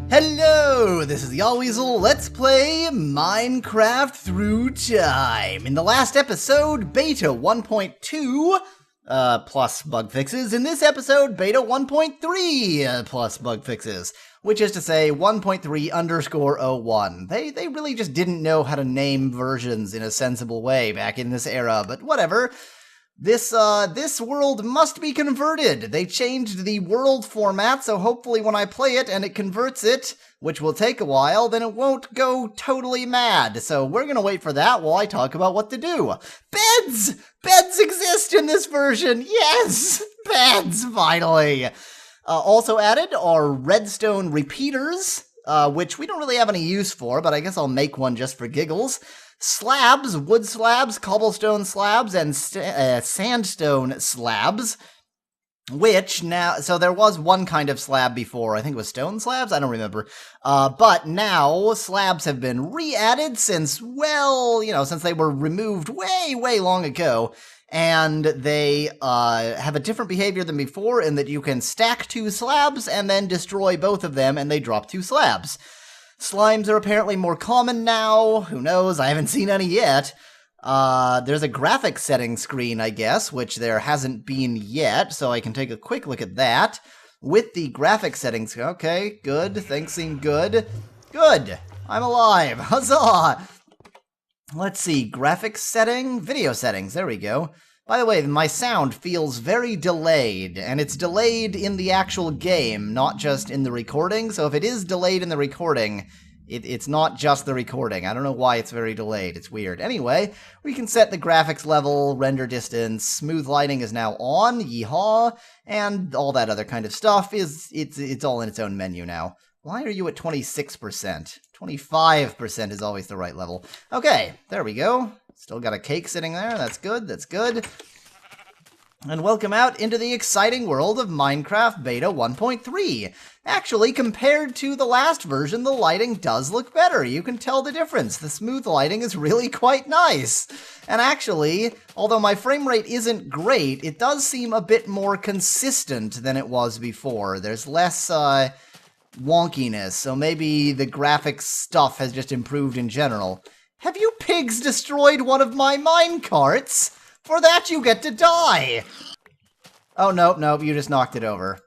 Hello, this is Yahweasel. Let's play Minecraft through time. In the last episode, Beta 1.2 plus bug fixes. In this episode, Beta 1.3 plus bug fixes, which is to say 1.3_01. They really just didn't know how to name versions in a sensible way back in this era, but whatever. This world must be converted. They changed the world format, so hopefully when I play it and it converts it, which will take a while, then it won't go totally mad. So we're gonna wait for that while I talk about what to do. Beds! Beds exist in this version! Yes! Beds, finally! Also added are redstone repeaters, which we don't really have any use for, but I guess I'll make one just for giggles. Slabs, wood slabs, cobblestone slabs, and sandstone slabs, which now, so there was one kind of slab before, I think it was stone slabs, I don't remember, but now slabs have been re-added since, well, since they were removed way long ago, and they have a different behavior than before in that you can stack two slabs and then destroy both of them and they drop two slabs. Slimes are apparently more common now. Who knows? I haven't seen any yet. There's a graphics settings screen, I guess, which there hasn't been yet, so I can take a quick look at that. With the graphics settings, okay, good, things seem good. Good! I'm alive! Huzzah! Let's see, graphics setting, video settings, there we go. By the way, my sound feels very delayed, and it's delayed in the actual game, not just in the recording, so if it is delayed in the recording, it's not just the recording. I don't know why it's very delayed, it's weird. Anyway, we can set the graphics level, render distance, smooth lighting is now on, yeehaw, and all that other kind of stuff it's all in its own menu now. Why are you at 26%? 25% is always the right level. Okay, there we go. Still got a cake sitting there. That's good. That's good. And welcome out into the exciting world of Minecraft Beta 1.3. Actually, compared to the last version, the lighting does look better. You can tell the difference. The smooth lighting is really quite nice. And actually, although my frame rate isn't great, it does seem a bit more consistent than it was before. There's less, wonkiness, so maybe the graphics stuff has just improved in general. Have you pigs destroyed one of my minecarts? For that you get to die! Oh, nope, you just knocked it over.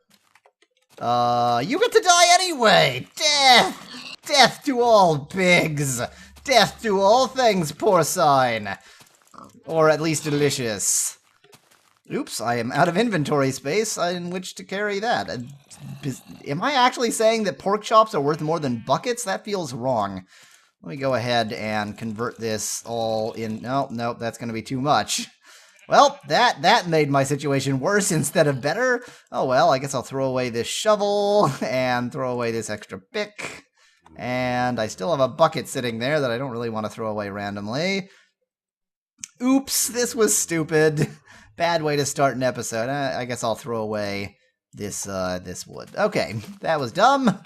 You get to die anyway! Death! Death to all pigs! Death to all things porcine! Or at least delicious. Oops, I am out of inventory space in which to carry that. Am I actually saying that pork chops are worth more than buckets? That feels wrong. Let me go ahead and convert this all in. Nope, that's going to be too much. Well, that made my situation worse instead of better. Oh well, I guess I'll throw away this shovel and throw away this extra pick. And I still have a bucket sitting there that I don't really want to throw away randomly. Oops, this was stupid. Bad way to start an episode. I guess I'll throw away this wood. Okay, that was dumb.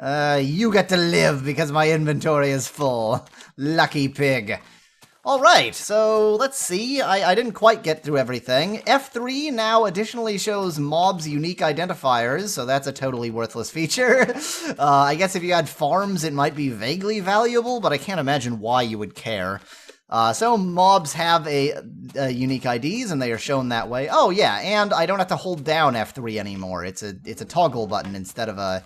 You get to live because my inventory is full. Lucky pig. Alright, so let's see. I didn't quite get through everything. F3 now additionally shows mobs' unique identifiers, so that's a totally worthless feature. I guess if you had farms, it might be vaguely valuable, but I can't imagine why you would care. So mobs have a unique IDs, and they are shown that way. Oh yeah, and I don't have to hold down F3 anymore. It's a toggle button instead of a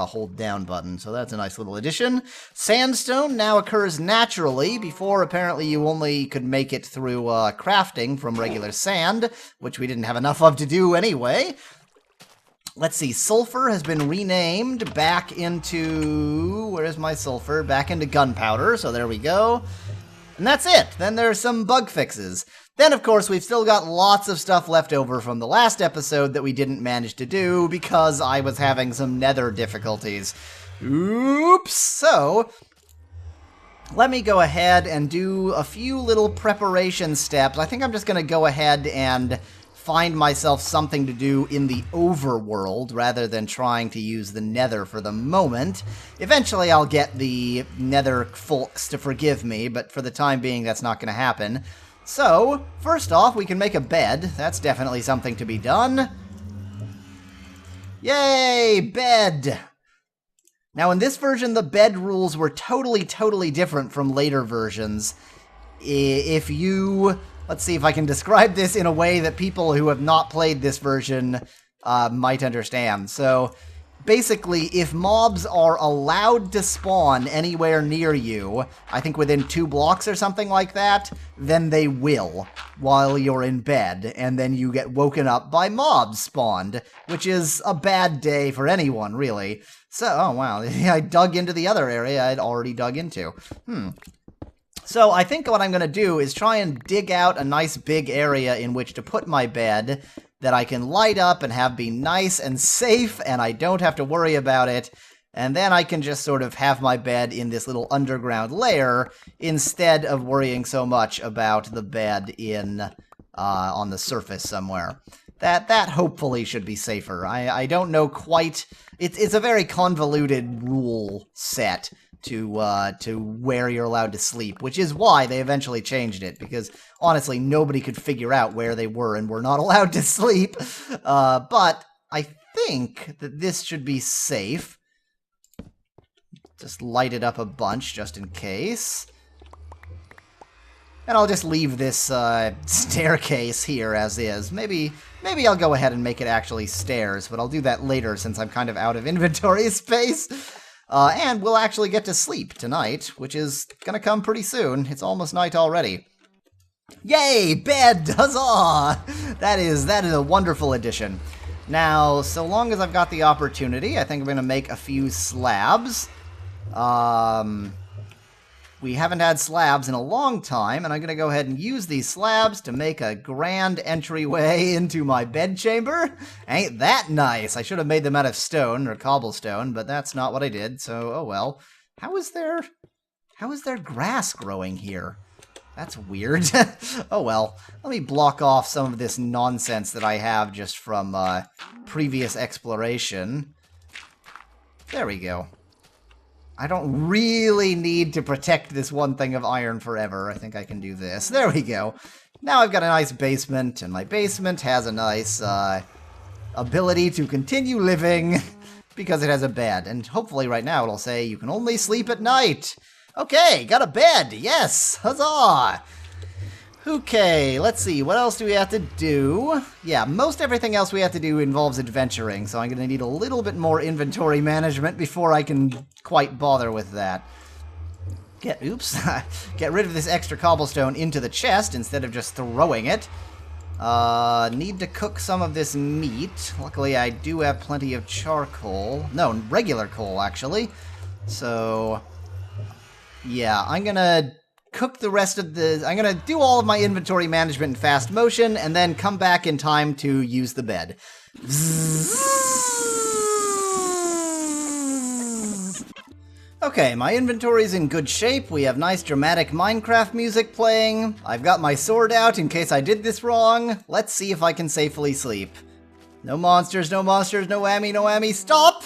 hold down button, so that's a nice little addition. Sandstone now occurs naturally. Before, apparently, you only could make it through crafting from regular sand, which we didn't have enough of to do anyway. Let's see, sulfur has been renamed back into... Where's my sulfur? Back into gunpowder, so there we go. And that's it. Then there's some bug fixes. Then, of course, we've still got lots of stuff left over from the last episode that we didn't manage to do because I was having some nether difficulties. Oops! So, let me go ahead and do a few little preparation steps. I think I'm just going to go ahead and find myself something to do in the overworld rather than trying to use the nether for the moment. Eventually I'll get the nether folks to forgive me, but for the time being that's not going to happen. So, first off, we can make a bed. That's definitely something to be done. Yay! Bed! Now, in this version, the bed rules were totally different from later versions. If you... Let's see if I can describe this in a way that people who have not played this version might understand. So, basically, if mobs are allowed to spawn anywhere near you, I think within 2 blocks or something like that, then they will while you're in bed, and then you get woken up by mobs spawned, which is a bad day for anyone, really. So, oh wow, I dug into the other area I'd already dug into. So I think what I'm going to do is try and dig out a nice big area in which to put my bed that I can light up and have be nice and safe, and I don't have to worry about it. And then I can just sort of have my bed in this little underground lair instead of worrying so much about the bed in on the surface somewhere. That hopefully should be safer. I don't know quite. It's a very convoluted rule set to where you're allowed to sleep, which is why they eventually changed it, because honestly nobody could figure out where they were and were not allowed to sleep. But I think that this should be safe. Just light it up a bunch just in case. And I'll just leave this staircase here as is. Maybe I'll go ahead and make it actually stairs, but I'll do that later since I'm kind of out of inventory space. And we'll actually get to sleep tonight, which is gonna come pretty soon. It's almost night already. Yay! Bed! Huzzah! That is a wonderful addition. Now, so long as I've got the opportunity, I think I'm gonna make a few slabs. We haven't had slabs in a long time, and I'm going to go ahead and use these slabs to make a grand entryway into my bedchamber. Ain't that nice? I should have made them out of stone or cobblestone, but that's not what I did, so oh well. How is there grass growing here? That's weird. Oh well. Let me block off some of this nonsense that I have just from previous exploration. There we go. I don't really need to protect this one thing of iron forever. I think I can do this. There we go. Now I've got a nice basement, and my basement has a nice ability to continue living because it has a bed. And hopefully right now it'll say you can only sleep at night. Okay, got a bed. Yes, huzzah. Okay, let's see. What else do we have to do? Yeah, most everything else we have to do involves adventuring, so I'm going to need a little bit more inventory management before I can quite bother with that. Get rid of this extra cobblestone into the chest instead of just throwing it. Need to cook some of this meat. Luckily, I do have plenty of charcoal. No, regular coal, actually. So, yeah, I'm going to cook the rest of the... I'm going to do all of my inventory management in fast motion, and then come back in time to use the bed. Okay, my inventory's in good shape. We have nice dramatic Minecraft music playing. I've got my sword out in case I did this wrong. Let's see if I can safely sleep. No monsters, no monsters, no whammy, no whammy. Stop!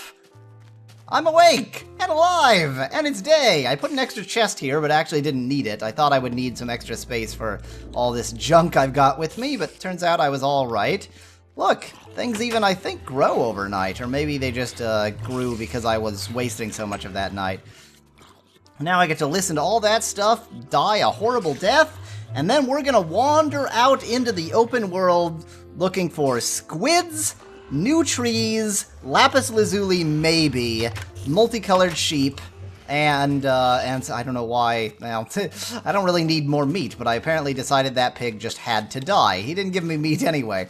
I'm awake! And alive! And it's day! I put an extra chest here, but actually didn't need it. I thought I would need some extra space for all this junk I've got with me, but turns out I was alright. Look, things even, I think, grow overnight, or maybe they just grew because I was wasting so much of that night. Now I get to listen to all that stuff, die a horrible death, and then we're gonna wander out into the open world looking for squids, new trees, lapis lazuli maybe, multicolored sheep, and I don't know why, well, I don't really need more meat, but I apparently decided that pig just had to die. He didn't give me meat anyway.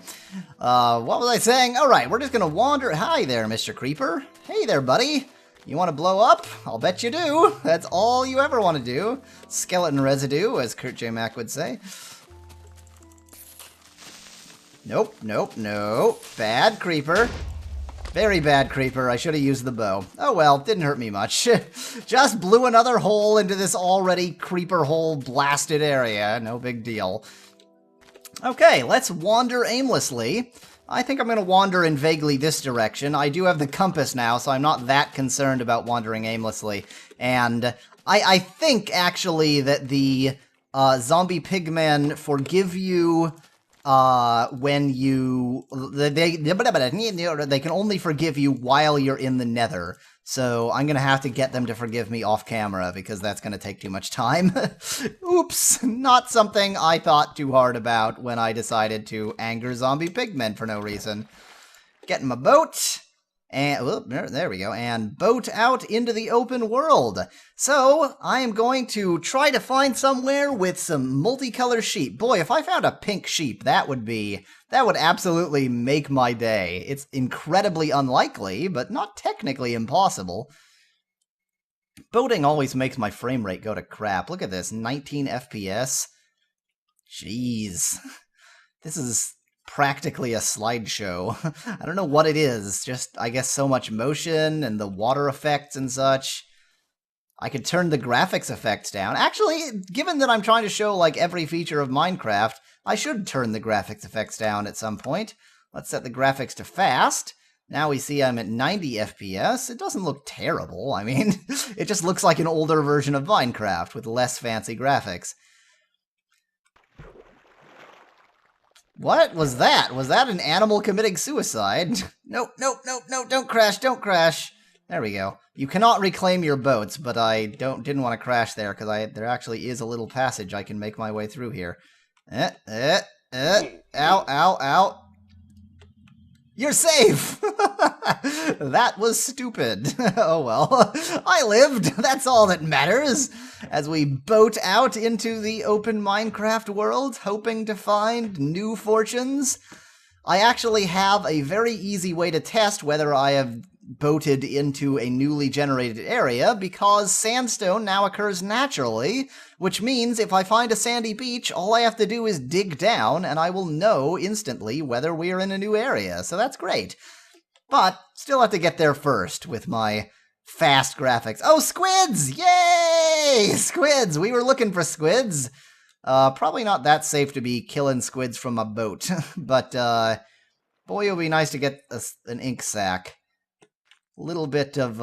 What was I saying? Alright, we're just gonna wander. Hi there, Mr. Creeper. Hey there, buddy. You want to blow up? I'll bet you do. That's all you ever want to do. Skeleton residue, as Kurt J. Mack would say. Nope, nope, no. Bad creeper. Very bad creeper. I should have used the bow. Oh well, didn't hurt me much. Just blew another hole into this already creeper hole blasted area. No big deal. Okay, let's wander aimlessly. I think I'm going to wander in vaguely this direction. I do have the compass now, so I'm not that concerned about wandering aimlessly. And I think, actually, that the zombie pigmen forgive you when you... They can only forgive you while you're in the nether. So I'm going to have to get them to forgive me off camera because that's going to take too much time. Oops, not something I thought too hard about when I decided to anger zombie pigmen for no reason. Getting my boat, and there we go, and boat out into the open world. So I am going to try to find somewhere with some multicolored sheep. Boy, if I found a pink sheep, that would absolutely make my day. It's incredibly unlikely, but not technically impossible. Boating always makes my frame rate go to crap. Look at this, 19 FPS. Jeez. This is practically a slideshow. I don't know what it is, just, I guess, so much motion and the water effects and such. I could turn the graphics effects down. Actually, given that I'm trying to show, like, every feature of Minecraft, I should turn the graphics effects down at some point. Let's set the graphics to fast. Now we see I'm at 90 FPS. It doesn't look terrible. I mean, it just looks like an older version of Minecraft with less fancy graphics. What was that? Was that an animal committing suicide? Nope, nope, nope, nope, don't crash, don't crash. There we go. You cannot reclaim your boats, but I didn't want to crash there because there actually is a little passage I can make my way through here. Ow, ow, ow. You're safe! That was stupid. Oh well. I lived. That's all that matters. As we boat out into the open Minecraft world, hoping to find new fortunes. I actually have a very easy way to test whether I have boated into a newly generated area, because sandstone now occurs naturally, which means if I find a sandy beach, all I have to do is dig down, and I will know instantly whether we're in a new area, so that's great. But, still have to get there first with my fast graphics. Oh, squids! Yay! Squids! We were looking for squids. Probably not that safe to be killing squids from a boat, but, boy, it would be nice to get an ink sac. Little bit of,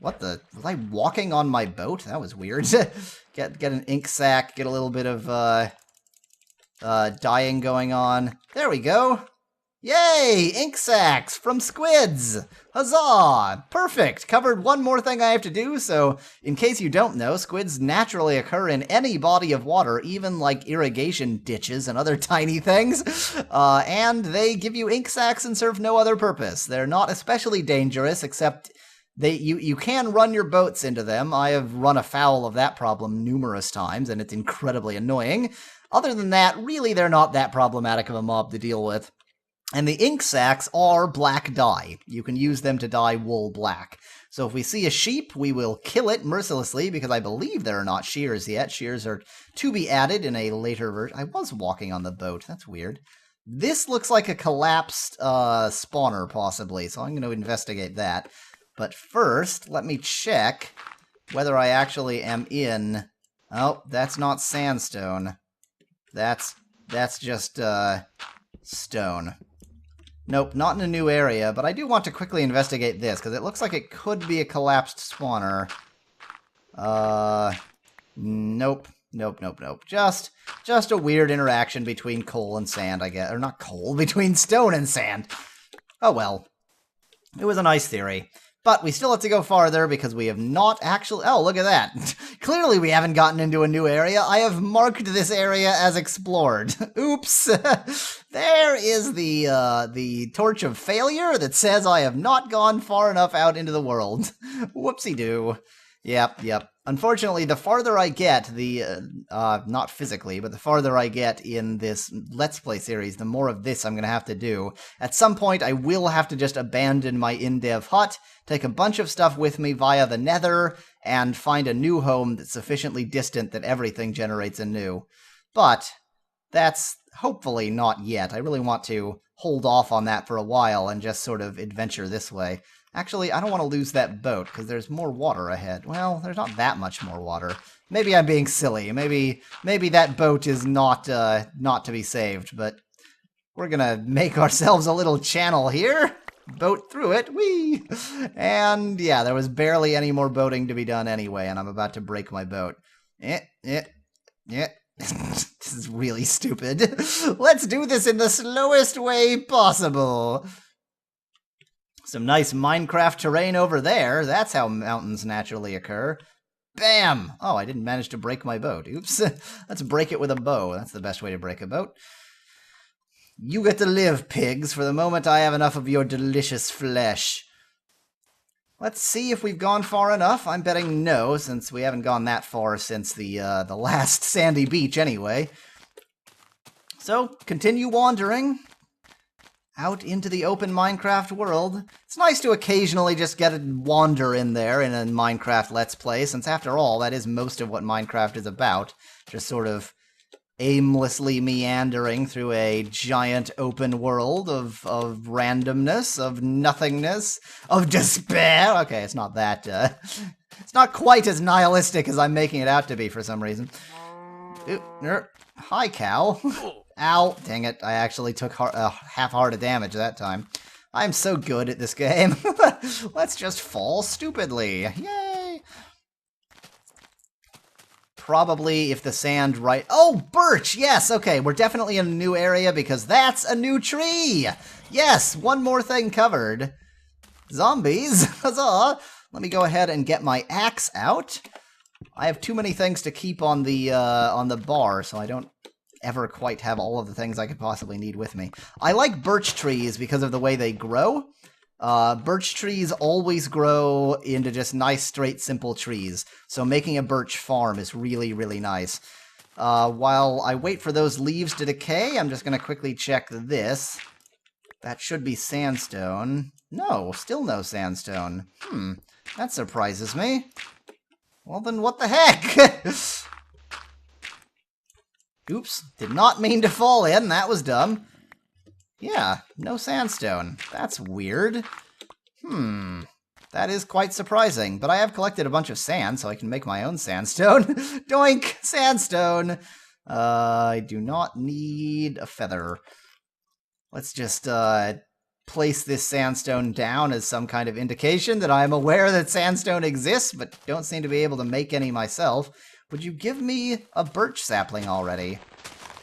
what the? Was I walking on my boat? That was weird. Get an ink sac, get a little bit of, dyeing going on. There we go. Yay! Ink sacs from squids! Huzzah! Perfect! Covered one more thing I have to do, so in case you don't know, squids naturally occur in any body of water, even like irrigation ditches and other tiny things, and they give you ink sacs and serve no other purpose. They're not especially dangerous, except you can run your boats into them. I have run afoul of that problem numerous times, and it's incredibly annoying. Other than that, really they're not that problematic of a mob to deal with. And the ink sacs are black dye. You can use them to dye wool black. So if we see a sheep, we will kill it mercilessly, because I believe there are not shears yet. Shears are to be added in a later version. I was walking on the boat. That's weird. This looks like a collapsed spawner, possibly, so I'm going to investigate that. But first, let me check whether I actually am in... Oh, that's not sandstone. That's just stone. Nope, not in a new area, but I do want to quickly investigate this, because it looks like it could be a collapsed spawner. Nope. Nope, nope, nope. Just a weird interaction between coal and sand, I guess. Or not coal, between stone and sand. Oh well. It was a nice theory. But we still have to go farther because we have not actually... Oh, look at that. Clearly we haven't gotten into a new area. I have marked this area as explored. Oops. There is the torch of failure that says I have not gone far enough out into the world. Whoopsie-doo. Yep. Unfortunately, the farther I get, not physically, but the farther I get in this Let's Play series, the more of this I'm going to have to do. At some point, I will have to just abandon my in-dev hut, take a bunch of stuff with me via the nether, and find a new home that's sufficiently distant that everything generates anew. But that's hopefully not yet. I really want to hold off on that for a while and just sort of adventure this way. Actually, I don't want to lose that boat, because there's more water ahead. Well, there's not that much more water. Maybe I'm being silly. Maybe that boat is not to be saved, but we're gonna make ourselves a little channel here. Boat through it, whee! And yeah, there was barely any more boating to be done anyway, and I'm about to break my boat. Yeah. This is really stupid. Let's do this in the slowest way possible. Some nice Minecraft terrain over there. That's how mountains naturally occur. Bam! Oh, I didn't manage to break my boat. Oops. Let's break it with a bow. That's the best way to break a boat. You get to live, pigs, for the moment I have enough of your delicious flesh. Let's see if we've gone far enough. I'm betting no, since we haven't gone that far since the last sandy beach anyway. So, continue wandering out into the open Minecraft world. It's nice to occasionally just get a wander in there in a Minecraft Let's Play, since after all, that is most of what Minecraft is about. Just sort of aimlessly meandering through a giant open world of randomness, of nothingness, of despair. Okay, it's not that, it's not quite as nihilistic as I'm making it out to be for some reason. Hi, cow. Ow, dang it, I actually took half heart of damage that time. I'm so good at this game. Let's just fall stupidly. Yay! Probably if the sand right... Oh, birch! Yes, okay, we're definitely in a new area because that's a new tree! Yes, one more thing covered. Zombies! Huzzah! Let me go ahead and get my axe out. I have too many things to keep on the bar, so I don't ever quite have all of the things I could possibly need with me. I like birch trees because of the way they grow. Birch trees always grow into just nice, straight, simple trees, so making a birch farm is really, really nice. While I wait for those leaves to decay, I'm just going to quickly check this. That should be sandstone. No, still no sandstone. That surprises me. Well then, what the heck? Oops, did not mean to fall in, that was dumb. Yeah, no sandstone. That's weird. That is quite surprising, but I have collected a bunch of sand, so I can make my own sandstone. Doink! Sandstone! I do not need a feather. Let's just, place this sandstone down as some kind of indication that I'm aware that sandstone exists, but don't seem to be able to make any myself. Would you give me a birch sapling already?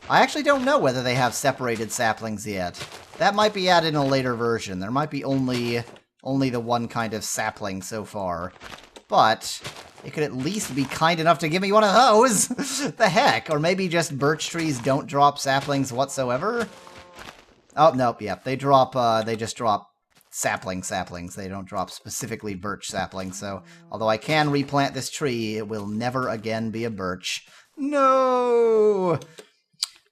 I actually don't know whether they have separated saplings yet. That might be added in a later version. There might be only the one kind of sapling so far. But it could at least be kind enough to give me one of those! The heck? Or maybe just birch trees don't drop saplings whatsoever? Oh, nope, yeah. They just drop saplings. They don't drop specifically birch saplings, so although I can replant this tree, it will never again be a birch. No!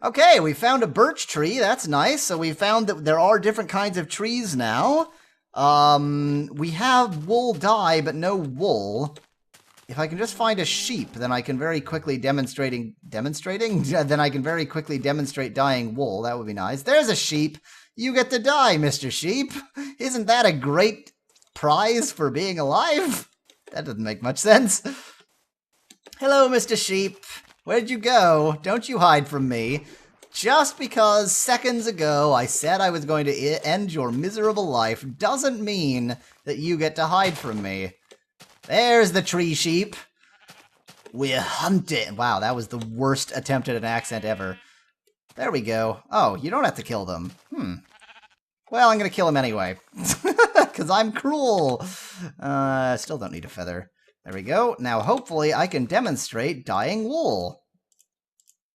Okay, we found a birch tree. That's nice. So we found that there are different kinds of trees now. We have wool dye, but no wool. If I can just find a sheep, then I can very quickly Then I can very quickly demonstrate dyeing wool. That would be nice. There's a sheep. You get to dye, Mr. Sheep. Isn't that a great prize for being alive? That doesn't make much sense. Hello, Mr. Sheep. Where'd you go? Don't you hide from me. Just because seconds ago I said I was going to end your miserable life doesn't mean that you get to hide from me. There's the tree sheep. We're hunting. Wow, that was the worst attempt at an accent ever. There we go. Oh, you don't have to kill them. Well, I'm gonna kill him anyway. Because I'm cruel. Still don't need a feather. There we go. Now, hopefully, I can demonstrate dyeing wool.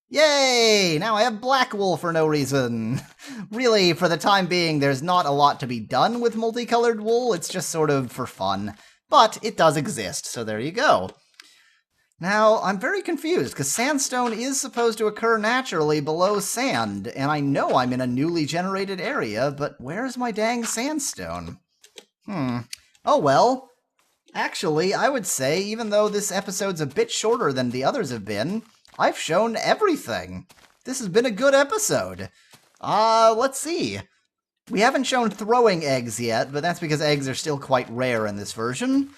Yay! Now I have black wool for no reason. Really, for the time being, there's not a lot to be done with multicolored wool. It's just sort of for fun. But it does exist, so there you go. Now, I'm very confused, because sandstone is supposed to occur naturally below sand, and I know I'm in a newly generated area, but where's my dang sandstone? Oh well. Actually, I would say, even though this episode's a bit shorter than the others have been, I've shown everything. This has been a good episode. Let's see. We haven't shown throwing eggs yet, but that's because eggs are still quite rare in this version.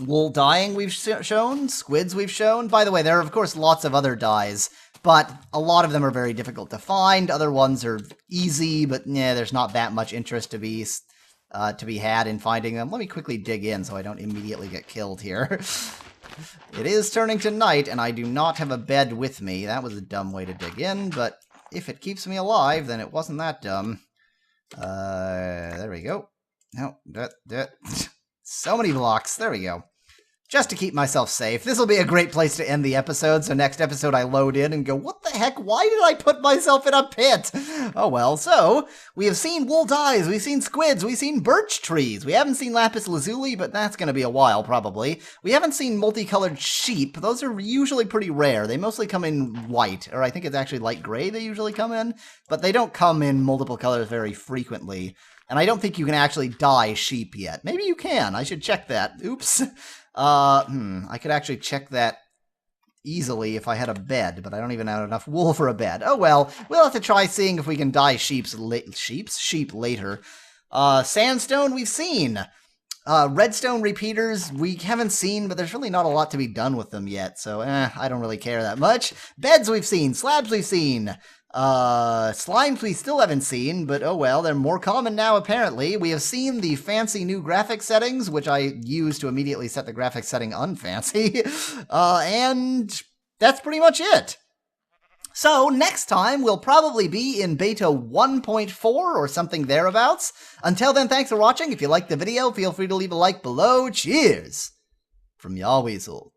Wool dyeing we've shown, squids we've shown. By the way, there are of course lots of other dyes, but a lot of them are very difficult to find. Other ones are easy, but yeah, there's not that much interest to be had in finding them. Let me quickly dig in so I don't immediately get killed here. It is turning to night, and I do not have a bed with me. That was a dumb way to dig in, but if it keeps me alive, then it wasn't that dumb. There we go. No, so many blocks. There we go. Just to keep myself safe. This will be a great place to end the episode, so next episode I load in and go, what the heck? Why did I put myself in a pit? Oh well, so, we have seen wolf eyes, we've seen squids, we've seen birch trees. We haven't seen lapis lazuli, but that's going to be a while, probably. We haven't seen multicolored sheep. Those are usually pretty rare. They mostly come in white, or I think it's actually light gray they usually come in, but they don't come in multiple colors very frequently. And I don't think you can actually dye sheep yet. Maybe you can. I should check that. Oops. I could actually check that easily if I had a bed, but I don't even have enough wool for a bed. Oh well, we'll have to try seeing if we can dye sheep later. Sandstone we've seen. Redstone repeaters we haven't seen, but there's really not a lot to be done with them yet, so I don't really care that much. Beds we've seen, slabs we've seen. Slimes we still haven't seen, but oh well, they're more common now apparently. We have seen the fancy new graphic settings, which I use to immediately set the graphic setting unfancy, and that's pretty much it. So, next time, we'll probably be in beta 1.4 or something thereabouts. Until then, thanks for watching. If you liked the video, feel free to leave a like below. Cheers! From Yahweasel.